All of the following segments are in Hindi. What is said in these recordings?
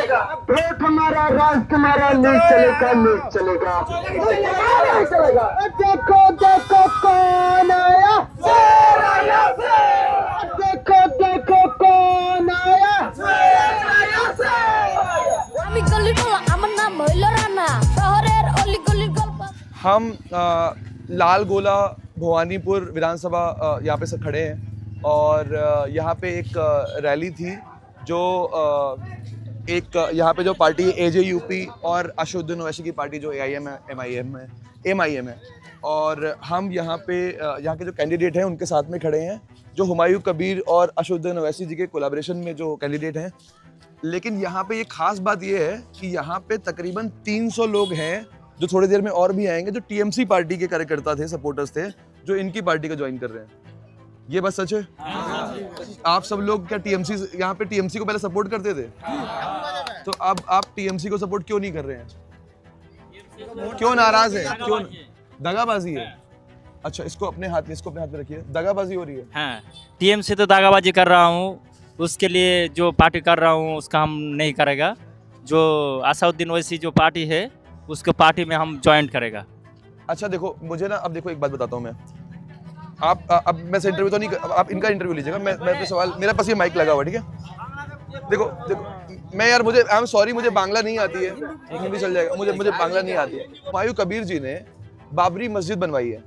पेट हमारा राष्ट्र हमारा नहीं चलेगा नहीं चलेगा। देखो देखो कौन आया, देखो देखो कौन आया। हम लाल गोला भवानीपुर विधानसभा यहाँ पे से खड़े हैं और यहाँ पे एक रैली थी जो एक यहाँ पे जो पार्टी AJUP और असदुद्दीन ओवैसी की पार्टी जो AIM है MIM है और हम यहाँ पे यहाँ के जो कैंडिडेट हैं उनके साथ में खड़े हैं जो हुमायूं कबीर और असदुद्दीन ओवैसी जी के कोलैबोरेशन में जो कैंडिडेट हैं। लेकिन यहाँ पे एक खास बात ये है कि यहाँ पे तकरीबन 300 लोग हैं जो थोड़ी देर में और भी आएंगे जो TMC पार्टी के कार्यकर्ता थे, सपोर्टर्स थे, जो इनकी पार्टी को ज्वाइन कर रहे हैं। ये बात सच है? आप सब लोग क्या TMC यहाँ पे TMC को पहले सपोर्ट करते थे? तो अब आप TMC को सपोर्ट क्यों नहीं कर रहे हैं? क्यों नाराज है? क्यों दगाबाजी है? अच्छा, इसको अपने हाथ में रखिए। दगाबाजी हो रही है? हाँ, TMC तो दगाबाजी कर रहा हूँ, उसके लिए जो पार्टी कर रहा हूँ उसका हम नहीं करेगा। जो असदुद्दीन ओवैसी जो पार्टी है उसके पार्टी में हम ज्वाइन करेगा। अच्छा देखो, मुझे ना अब देखो एक बात बताता हूँ मैं। आप अब मैं से इंटरव्यू तो नहीं, आप इनका इंटरव्यू लीजिएगा। मैं अपने सवाल, मेरे पास ये माइक लगा हुआ, ठीक है? देखो मैं यार, मुझे आई एम सॉरी, मुझे बांग्ला नहीं आती है, हिंदी चल जाएगा, मुझे बांग्ला नहीं आती है। हुमायूं कबीर जी ने बाबरी मस्जिद बनवाई है,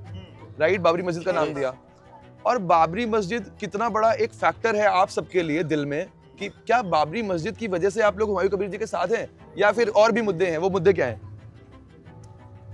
राइट? बाबरी मस्जिद का नाम दिया। और बाबरी मस्जिद कितना बड़ा एक फैक्टर है आप सबके लिए दिल में कि क्या बाबरी मस्जिद की वजह से आप लोग हुमायूं कबीर जी के साथ हैं या फिर और भी मुद्दे हैं? वो मुद्दे क्या हैं?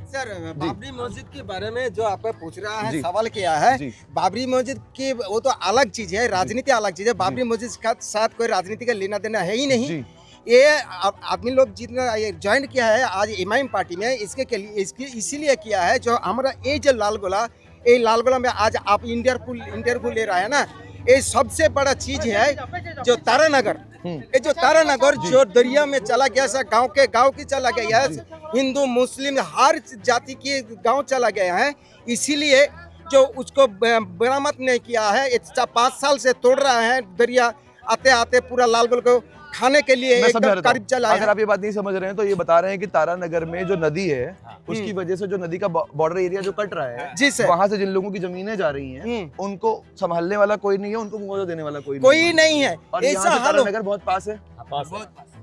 सर, बाबरी मस्जिद के बारे में जो आप पूछ रहा है, सवाल किया है, बाबरी मस्जिद की वो तो अलग चीज है, राजनीति अलग चीज है। बाबरी मस्जिद के साथ कोई राजनीति का लेना देना है ही नहीं। ये आदमी लोग जितना ज्वाइन किया है आज MIM पार्टी में, इसके लिए इसीलिए किया है जो हमारा ये जो लाल गोला में आज आप इंटरव्यू ले रहा है ना, ये सबसे बड़ा चीज है जो तारानगर, ये जो तारानगर जो दरिया में चला गया, सब गांव की चला गया है, हिंदू मुस्लिम हर जाति की गांव चला गया है। इसीलिए जो उसको बरामद नहीं किया है, 5 साल से तोड़ रहा है दरिया, आते आते पूरा लाल गोल को खाने के लिए एकदम करीब चला है। अगर आप ये बात नहीं समझ रहे हैं तो ये बता रहे हैं कि तारानगर में जो नदी है उसकी वजह से जो नदी का बॉर्डर एरिया जो कट रहा है, जी सर, वहां से जिन लोगों की जमीनें जा रही हैं उनको संभालने वाला कोई नहीं है, उनको मुआवजा देने वाला कोई नहीं है। और यहाँ से तारानगर बहुत पास है,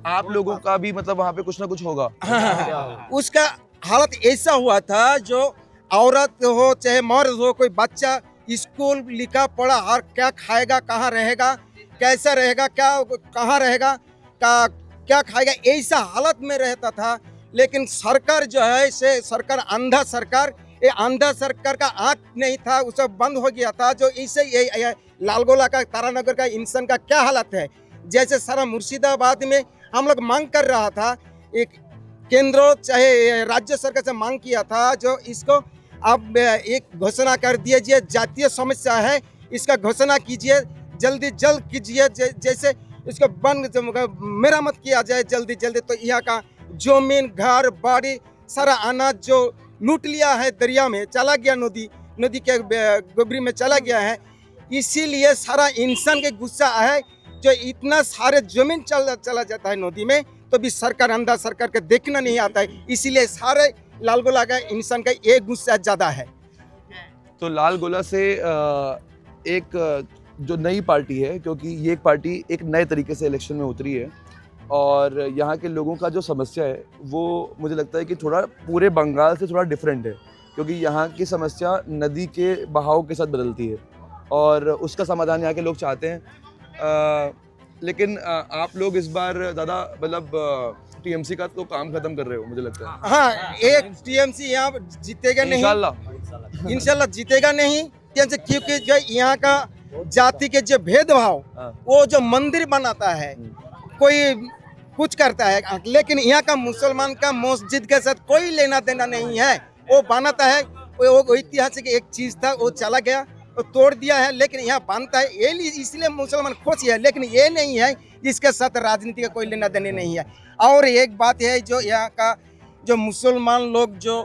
आप लोगों का भी मतलब वहाँ पे कुछ ना कुछ होगा। उसका हालत ऐसा हुआ था, जो औरत हो चाहे मर्द हो, कोई बच्चा स्कूल लिखा पढ़ा, हर क्या खाएगा, कहाँ रहेगा, कैसा रहेगा, कहाँ रहेगा, क्या खाएगा, ऐसा हालत में रहता था। लेकिन सरकार जो है से सरकार अंधा सरकार, ये अंधा सरकार का आँख नहीं था, उसे बंद हो गया था। जो इससे ये लालगोला का तारानगर का इंसान का क्या हालत है, जैसे सारा मुर्शिदाबाद में हम लोग मांग कर रहा था, एक केंद्र चाहे राज्य सरकार से मांग किया था, जो इसको अब एक घोषणा कर दीजिए, जातीय समस्या है, इसका घोषणा कीजिए, जल्द कीजिए, जैसे इसको मेरामत किया जाए जल्दी। तो यहाँ का जमीन घर बाड़ी सारा अनाज जो लूट लिया है, दरिया में चला गया, नदी के गोबरी में चला गया है। इसीलिए सारा इंसान के गुस्सा है, जो इतना सारे जमीन चला जाता है नदी में, तो भी सरकार अंधा सरकार के देखना नहीं आता है। इसीलिए सारे लाल गोला का इंसान का ये गुस्सा ज्यादा है। तो लाल गोला से एक जो नई पार्टी है, क्योंकि ये एक पार्टी एक नए तरीके से इलेक्शन में उतरी है और यहाँ के लोगों का जो समस्या है वो मुझे लगता है कि थोड़ा पूरे बंगाल से थोड़ा डिफरेंट है, क्योंकि यहाँ की समस्या नदी के बहाव के साथ बदलती है और उसका समाधान यहाँ के लोग चाहते हैं। लेकिन आप लोग इस बार ज़्यादा मतलब TMC का तो काम खत्म कर रहे हो, मुझे लगता है। हाँ, एक TMC यहाँ जीतेगा नहीं, इंशाल्लाह जीतेगा नहीं, क्योंकि जो यहाँ का जाति के जो भेदभाव, वो जो मंदिर बनाता है, कोई कुछ करता है, लेकिन यहाँ का मुसलमान का मस्जिद के साथ कोई लेना देना नहीं है। वो बनाता है, वो ऐतिहासिक एक चीज था, वो चला गया, वो तोड़ दिया है, लेकिन यहाँ बनता है, ये इसलिए मुसलमान खुश है। लेकिन ये नहीं है जिसके साथ राजनीति का कोई लेना देना नहीं है। और एक बात है, जो यहाँ का जो मुसलमान लोग जो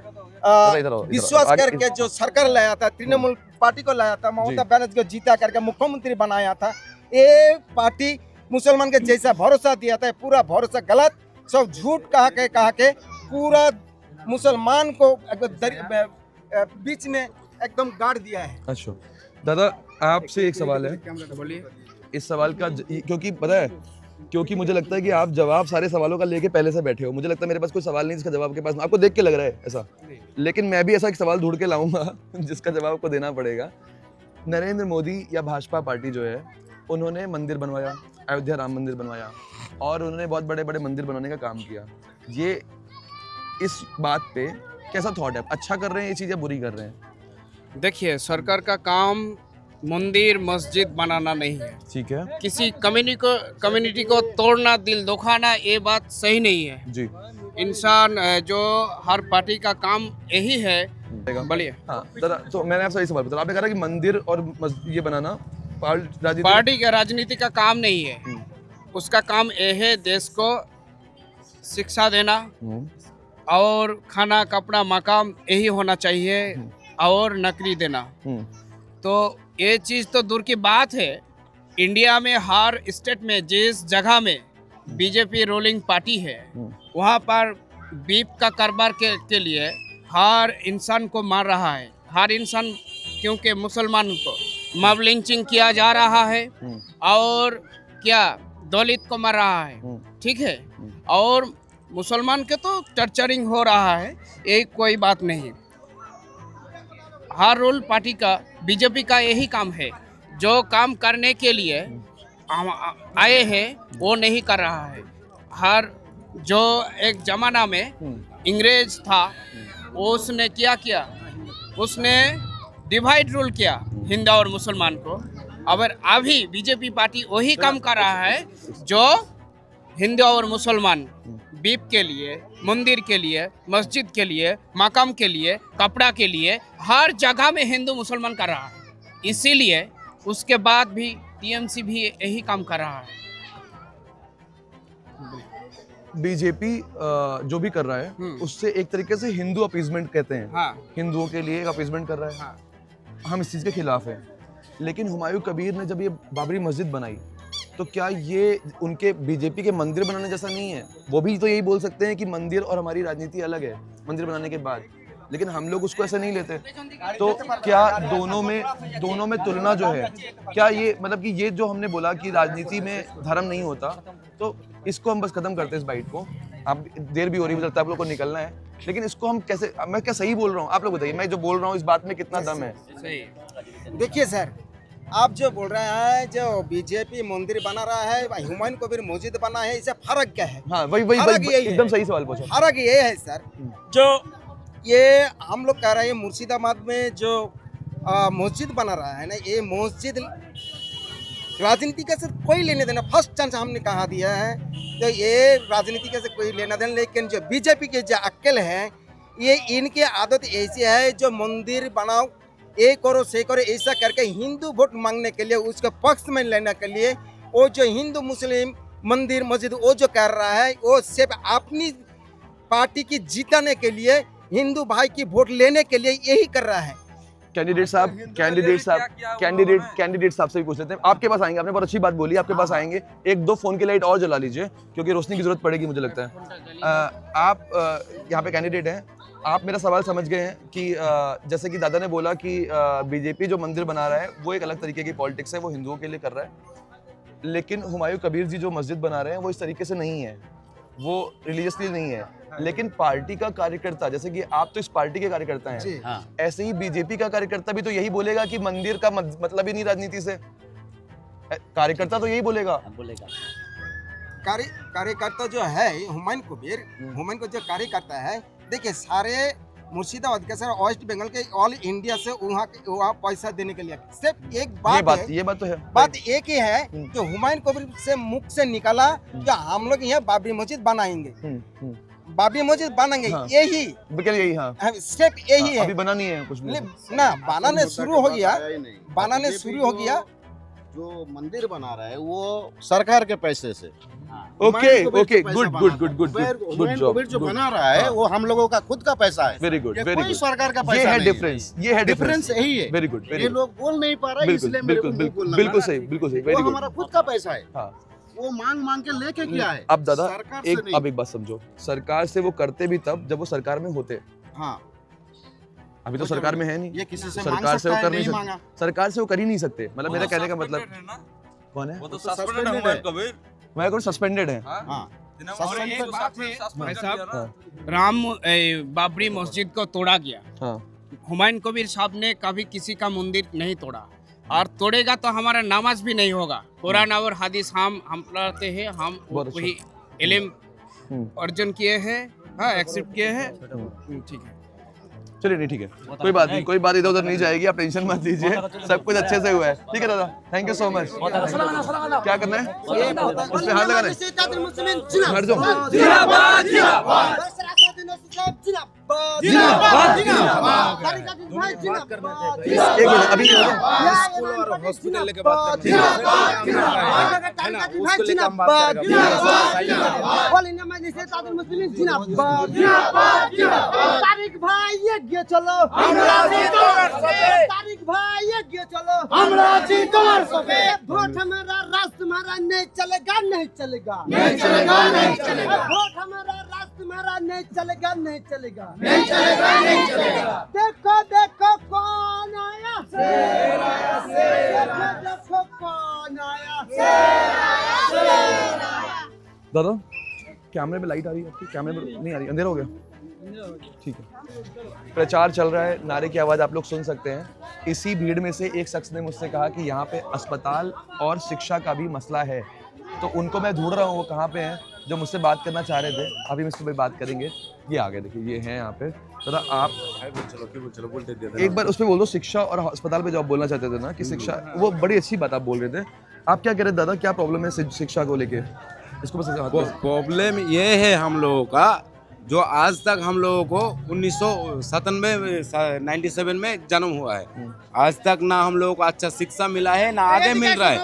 विश्वास करके जो सरकार लाया था, तृणमूल पार्टी को लाया था, ममता बनर्जी को जीता करके मुख्यमंत्री बनाया था, ये पार्टी मुसलमान के जैसा भरोसा दिया था, पूरा भरोसा गलत सब झूठ कहा के पूरा मुसलमान को बीच में एकदम गाड़ दिया है। अच्छा दादा, आपसे एक सवाल है। इस सवाल का क्योंकि पता है, क्योंकि मुझे लगता है कि आप जवाब सारे सवालों का लेके पहले से बैठे हो। मुझे लगता है मेरे पास कोई सवाल नहीं जिसका जवाब के पास, आपको देख के लग रहा है ऐसा, लेकिन मैं भी ऐसा एक सवाल ढूंढ के लाऊंगा जिसका जवाब आपको देना पड़ेगा। नरेंद्र मोदी या भाजपा पार्टी जो है, उन्होंने मंदिर बनवाया, अयोध्या राम मंदिर बनवाया, और उन्होंने बहुत बड़े बड़े मंदिर बनाने का काम किया। ये इस बात पे कैसा थॉट है? अच्छा कर रहे हैं ये चीज़ या बुरी कर रहे हैं? देखिए, सरकार का काम मंदिर मस्जिद बनाना नहीं है। ठीक है किसी कम्युनिटी को तोड़ना, दिल दुखाना, ये बात सही नहीं है जी। इंसान जो हर पार्टी का काम यही है। बोलिए। हाँ दादा, तो मैंने आपसे यही सवाल पूछा। आपने कहा कि मंदिर और ये बनाना पार्टी का राजनीति का काम नहीं है। उसका काम ये है देश को शिक्षा देना और खाना कपड़ा मकाम यही होना चाहिए, और नौकरी देना। तो ये चीज़ तो दूर की बात है। इंडिया में हर स्टेट में जिस जगह में बीजेपी रूलिंग पार्टी है, वहाँ पर बीफ का कारोबार के लिए हर इंसान को मार रहा है। हर इंसान, क्योंकि मुसलमान को मॉब लिंचिंग किया जा रहा है, और क्या दलित को मार रहा है, ठीक है, और मुसलमान के तो टर्चरिंग हो रहा है। ये कोई बात नहीं। हर रूल पार्टी का, बीजेपी का यही काम है। जो काम करने के लिए आए हैं वो नहीं कर रहा है। हर जो एक जमाना में अंग्रेज था, उसने क्या किया, उसने डिवाइड रूल किया हिंदू और मुसलमान को। अगर अभी बीजेपी पार्टी वही काम कर रहा है जो हिंदू और मुसलमान बीफ के लिए, मंदिर के लिए, मस्जिद के लिए, मकाम के लिए, कपड़ा के लिए हर जगह में हिंदू मुसलमान कर रहा है। इसीलिए उसके बाद भी टीएमसी भी यही काम कर रहा है। बीजेपी जो भी कर रहा है उससे एक तरीके से हिंदू अपीजमेंट कहते हैं। हाँ। हिंदुओं के लिए एक अपीजमेंट कर रहा है। हाँ। हम इस चीज़ के खिलाफ हैं। लेकिन हुमायूं कबीर ने जब ये बाबरी मस्जिद बनाई, तो क्या ये उनके बीजेपी के मंदिर बनाने जैसा नहीं है? वो भी तो यही बोल सकते हैं कि मंदिर और हमारी राजनीति अलग है मंदिर बनाने के बाद, लेकिन हम लोग उसको ऐसे नहीं लेते। तो क्या दोनों में तुलना जो है, क्या ये मतलब कि ये जो हमने बोला कि राजनीति में धर्म नहीं होता, तो इसको हम बस खत्म करते हैं इस बाइट को। आप देर भी हो रही है, मुझे लगता है आप लोग को निकलना है, लेकिन इसको हम कैसे, मैं क्या सही बोल रहा हूँ? आप लोग बताइए, मैं जो बोल रहा हूँ इस बात में कितना दम है? सही। देखिए सर, आप जो बोल रहे हैं जो बीजेपी मंदिर बना रहा है, हुमायूं कबीर मस्जिद बना है, इससे फर्क क्या है? हाँ वही एकदम सही सवाल पूछा। फर्क ये है सर, जो ये हम लोग कह रहे हैं मुर्शिदाबाद में जो मस्जिद बना रहा है ना, ये मस्जिद राजनीति के साथ कोई लेने देना, फर्स्ट चांस हमने कहा दिया है, तो ये राजनीति के साथ कोई लेना देना। लेकिन जो बीजेपी के जो अक्ल है, ये इनकी आदत ऐसी है जो मंदिर बनाओ, ये करो से करो, ऐसा करके हिंदू वोट मांगने के लिए, उसके पक्ष में लेने के लिए, वो जो हिंदू मुस्लिम मंदिर मस्जिद वो जो कर रहा है, वो सिर्फ अपनी पार्टी की जीताने के लिए, हिंदू भाई की वोट लेने के लिए यही कर रहा है। कैंडिडेट साहब से भी पूछ लेते हैं। आपके पास आएंगे, आपने बहुत अच्छी बात बोली, आपके पास आएंगे। एक दो फोन की लाइट और जला लीजिए क्योंकि रोशनी की जरूरत पड़ेगी मुझे लगता है। आप यहाँ पे कैंडिडेट हैं, आप मेरा सवाल समझ गए हैं कि जैसे कि दादा ने बोला कि बीजेपी जो मंदिर बना रहा है वो एक अलग तरीके की पॉलिटिक्स है, वो हिंदुओं के लिए कर रहा है। लेकिन हुमायूं कबीर जी जो मस्जिद बना रहे हैं वो इस तरीके से नहीं है, वो रिलीजियसली नहीं है। लेकिन पार्टी का कार्यकर्ता, जैसे कि आप तो इस पार्टी के कार्यकर्ता हैं, हाँ। ऐसे ही बीजेपी का कार्यकर्ता भी तो यही बोलेगा कि मंदिर का मतलब ही नहीं राजनीति से। कार्यकर्ता तो यही बोलेगा। कार्यकर्ता जो है हुमायूं कबीर जो कार्यकर्ता है, देखिए सारे मुर्शिदाबाद के सर वेस्ट बंगाल के ऑल इंडिया से वहाँ पैसा देने के लिए सिर्फ एक ये बात तो है। बात एक ही है जो हुमायूं कबीर से मुख से निकाला कि हम लोग यहाँ बाबरी मस्जिद बनाएंगे, बाबरी मस्जिद बनाएंगे। हाँ। यही हाँ। सिर्फ यही है, अभी बना नहीं है कुछ भी ना, बनाने शुरू हो गया। जो मंदिर बना रहा है वो सरकार के पैसे से। Okay good job. जो बना रहा है वो हम लोगों का खुद का पैसा है। वेरी गुड सरकार का पैसा ये है डिफरेंस यही है। Very good. ये लोग बोल नहीं पा रहे, इसलिए बिल्कुल सही। वो हमारा खुद का पैसा है। हाँ। वो मांग मांग के लेके किया है। अब दादा सरकार से एक नहीं। अब एक बात समझो, सरकार से वो करते भी तब जब वो सरकार में होते, हाँ, अभी तो सरकार में है नहीं, ये किसी से सरकार मांग से वो सकता कर है, नहीं नहीं सकते, मांगा। सरकार से वो कर ही नहीं सकते। मतलब मेरा कहने का मतलब कौन है, वो तो suspended सस्पेंडेड है है। कबीर। मैं कौन सस्पेंडेड है। हाँ, और एक बात है भाई साहब, हाँ, बाबरी मस्जिद को तोड़ा गया। हाँ, हुमायूं कबीर साहब ने कभी किसी का मंदिर नहीं तोड़ा, और तोड़ेगा तो हमारा नमाज भी नहीं होगा। कुरान और हदीस हम पढ़ते हैं, हम बहुत अच्छा। वही इल्म हम्म। अर्जन किए हैं, हाँ एक्सेप्ट किए हैं। ठीक है, चलिए नहीं ठीक है, कोई बात नहीं, कोई बात इधर उधर नहीं जाएगी, आप टेंशन मत लीजिए, सब कुछ अच्छे से हुआ है। ठीक है दादा, थैंक यू सो मच। क्या करना है, उस पे हाथ लगाना है, हट जाओ। एक मिनट, अभी नहीं हो रहा। स्कूल और हॉस्पिटल लेके बात करते हैं ना, उसको लेकर हम बात तारिक भाई ये गे चलो तारिक भाई ये गे चलो वोट हमारा राष्ट्र हमारा नहीं चलेगा नहीं चलेगा नहीं चलेगा नहीं चलेगा वोट हमारा राष्ट्र हमारा नहीं चलेगा नहीं चलेगा नहीं चलेगा नहीं चलेगा देखो देखो कौन आया शेर आया देखो कौन आया शेर आया। दादा कैमरे में लाइट आ रही है आपकी, कैमरे में नहीं आ रही, अंधेरा हो गया। ठीक है, प्रचार चल रहा है, नारे की आवाज़ आप लोग सुन सकते हैं। इसी भीड़ में से एक शख्स ने मुझसे कहा कि यहाँ पे अस्पताल और शिक्षा का भी मसला है, तो उनको मैं ढूंढ रहा हूँ, वो कहाँ पे हैं, जो मुझसे बात करना चाह रहे थे। अभी हम इस पर बात करेंगे। ये आ गए, देखिए ये हैं यहाँ पे। दादा आप एक बार उस पर बोल दो, शिक्षा और अस्पताल पे जो आप बोलना चाहते थे ना कि शिक्षा, वो बड़ी अच्छी बात आप बोल रहे थे। आप क्या कह रहे थे दादा, क्या प्रॉब्लम है शिक्षा को लेके? इसको बस प्रॉब्लम ये है हम लोगों का, जो आज तक हम लोगों को 1997 में जन्म हुआ है, आज तक ना हम लोगों को अच्छा शिक्षा मिला है ना आगे मिल रहा है।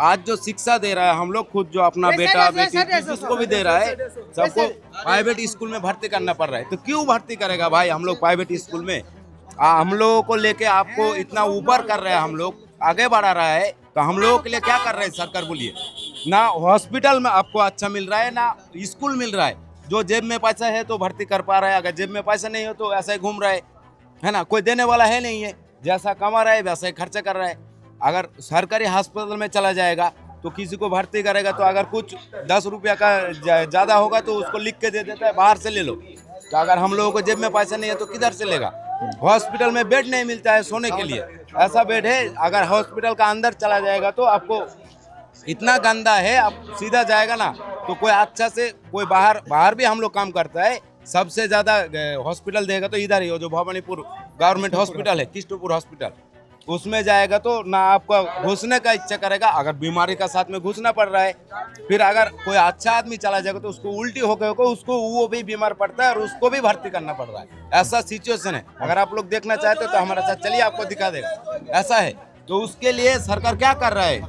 आज जो शिक्षा दे रहा है हम लोग खुद, जो अपना बेटा बेटी उसको भी दे रहा है, सबको प्राइवेट स्कूल में भर्ती करना पड़ रहा है। तो क्यों भर्ती करेगा भाई हम लोग प्राइवेट स्कूल में? हम लोगों को लेके आपको इतना ऊपर कर रहा है, हम लोग आगे बढ़ा रहा है, तो हम लोगों के लिए क्या कर रहे हैं सरकार बोलिए? ना हॉस्पिटल में आपको अच्छा मिल रहा है, ना स्कूल मिल रहा है। जो जेब में पैसा है तो भर्ती कर पा रहा है, अगर जेब में पैसा नहीं हो तो ऐसा ही घूम रहा है ना, कोई देने वाला है नहीं है, जैसा कमा रहा है वैसा ही खर्चा कर रहा है। अगर सरकारी हॉस्पिटल में चला जाएगा तो किसी को भर्ती करेगा तो अगर कुछ 10 रुपया का ज़्यादा होगा तो उसको लिख के दे देता है, बाहर से ले लो। तो अगर हम लोगों को जेब में पैसा नहीं है तो किधर से लेगा? हॉस्पिटल में बेड नहीं मिलता है सोने के लिए, ऐसा बेड है। अगर हॉस्पिटल का अंदर चला जाएगा तो आपको इतना गंदा है, आप सीधा जाएगा ना तो कोई अच्छा से कोई बाहर भी हम लोग काम करता है, सबसे ज़्यादा हॉस्पिटल देगा तो इधर ही हो, जो भवानीपुर गवर्नमेंट हॉस्पिटल है, किस्टोपुर हॉस्पिटल, उसमें जाएगा तो ना आपका घुसने का इच्छा करेगा, अगर बीमारी का साथ में घुसना पड़ रहा है। फिर अगर कोई अच्छा आदमी चला जाएगा तो उसको उल्टी होकर उसको वो भी बीमार पड़ता है और उसको भी भर्ती करना पड़ रहा है। ऐसा सिचुएशन है। अगर आप लोग देखना चाहते हो तो हमारे साथ चलिए, आपको दिखा देगा। ऐसा है तो उसके लिए सरकार क्या कर रहा है?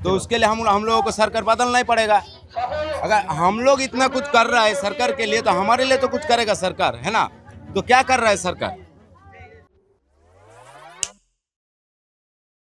तो उसके लिए हम लोगों को सरकार बदलना ही पड़ेगा। अगर हम लोग इतना कुछ कर रहा है सरकार के लिए तो हमारे लिए तो कुछ करेगा सरकार, है ना? तो क्या कर रहा है सरकार?